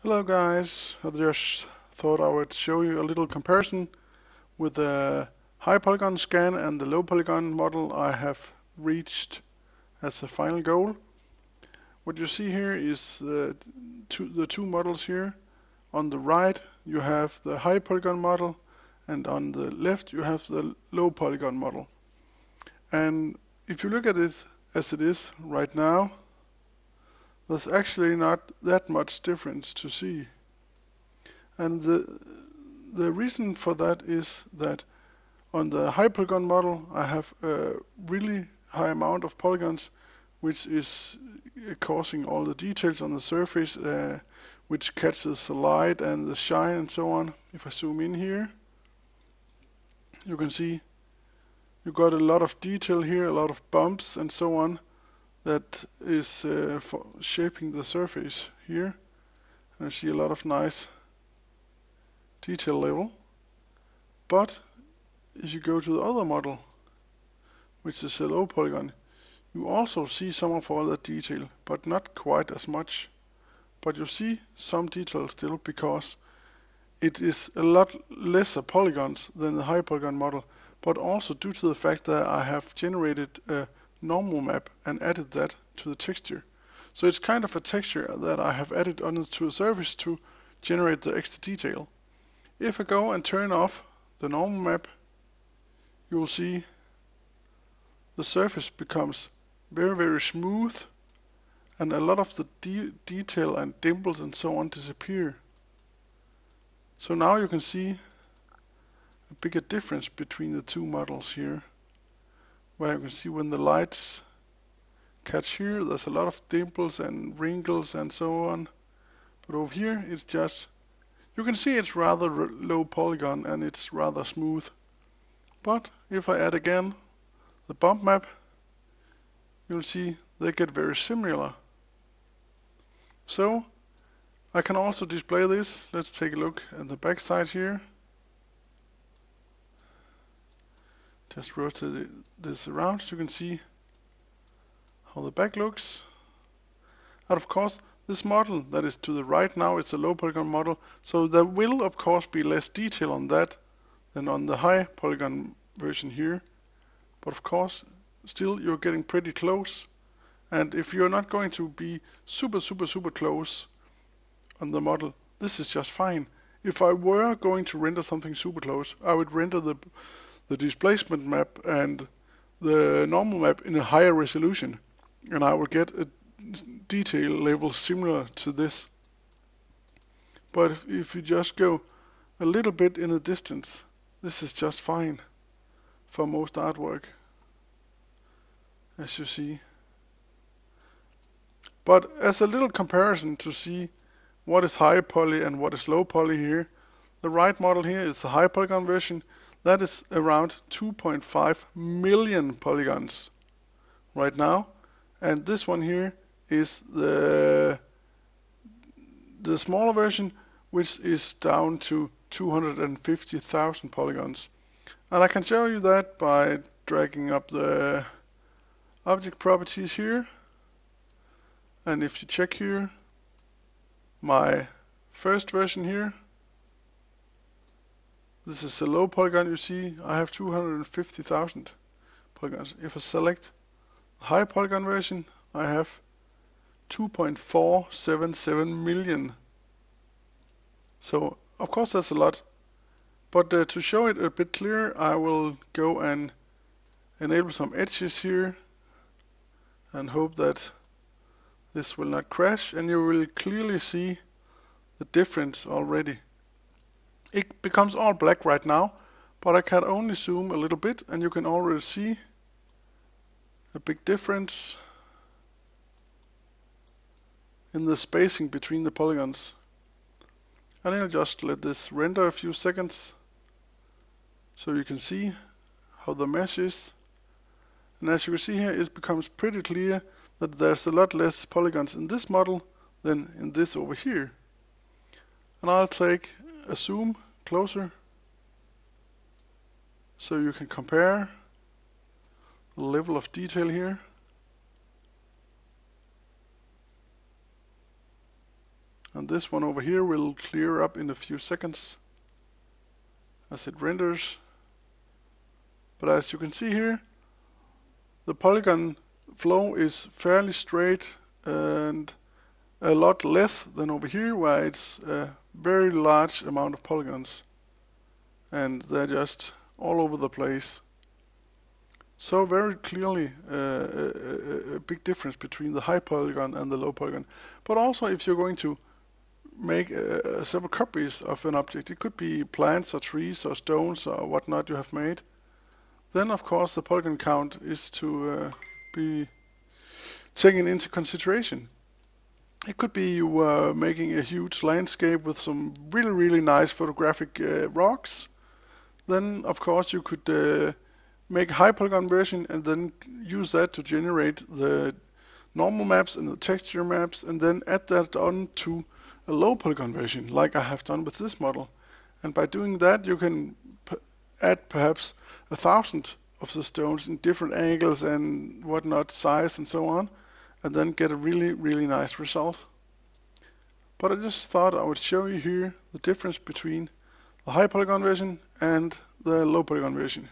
Hello guys, I just thought I would show you a little comparison with the high polygon scan and the low polygon model I have reached as a final goal. What you see here is the two models here. On the right you have the high polygon model and on the left you have the low polygon model. And if you look at it as it is right now, there's actually not that much difference to see. And the reason for that is that on the high polygon model I have a really high amount of polygons, which is causing all the details on the surface, which catches the light and the shine and so on. If I zoom in here, you can see you got a lot of detail here, a lot of bumps and so on, that is for shaping the surface here. And I see a lot of nice detail level. But if you go to the other model, which is a low polygon, you also see some of all that detail, but not quite as much. But you see some detail still, because it is a lot lesser polygons than the high polygon model, but also due to the fact that I have generated a normal map and added that to the texture. So it's kind of a texture that I have added onto the surface to generate the extra detail. If I go and turn off the normal map, you will see the surface becomes very, very smooth, and a lot of the detail and dimples and so on disappear. So now you can see a bigger difference between the two models here, where you can see when the lights catch here, there's a lot of dimples and wrinkles and so on. But over here, it's just, you can see it's rather low polygon and it's rather smooth. But if I add again the bump map, you'll see they get very similar. So I can also display this. Let's take a look at the back side here. Just rotate this around so you can see how the back looks. And of course, this model that is to the right now, it's a low polygon model, so there will of course be less detail on that than on the high polygon version here. But of course, still you're getting pretty close. And if you're not going to be super close on the model, this is just fine. If I were going to render something super close, I would render the displacement map and the normal map in a higher resolution, and I would get a detail level similar to this. But if you just go a little bit in the distance, this is just fine for most artwork, as you see. But as a little comparison to see what is high poly and what is low poly here, the right model here is the high polygon version. That is around 2.5 million polygons right now, and this one here is the smaller version, which is down to 250,000 polygons. And I can show you that by dragging up the object properties here. And if you check here, my first version here, this is a low polygon. You see I have 250,000 polygons. If I select the high polygon version, I have 2.477 million. So of course that's a lot. But to show it a bit clearer, I will go and enable some edges here and hope that this will not crash, and you will clearly see the difference already. It becomes all black right now, but I can only zoom a little bit and you can already see a big difference in the spacing between the polygons. And I'll just let this render a few seconds so you can see how the mesh is. And as you can see here, it becomes pretty clear that there's a lot less polygons in this model than in this over here. And I'll take a zoom closer so you can compare the level of detail here. And this one over here will clear up in a few seconds as it renders. But as you can see here, the polygon flow is fairly straight and a lot less than over here, where it's a very large amount of polygons and they're just all over the place. So very clearly a big difference between the high polygon and the low polygon. But also if you're going to make several copies of an object, it could be plants or trees or stones or whatnot you have made, then of course the polygon count is to be taken into consideration. It could be you were making a huge landscape with some really nice photographic rocks. Then of course you could make a high polygon version and then use that to generate the normal maps and the texture maps, and then add that on to a low polygon version like I have done with this model. And by doing that you can add perhaps 1,000 of the stones in different angles and whatnot, size and so on, and then get a really nice result. But I just thought I would show you here the difference between the high polygon version and the low polygon version.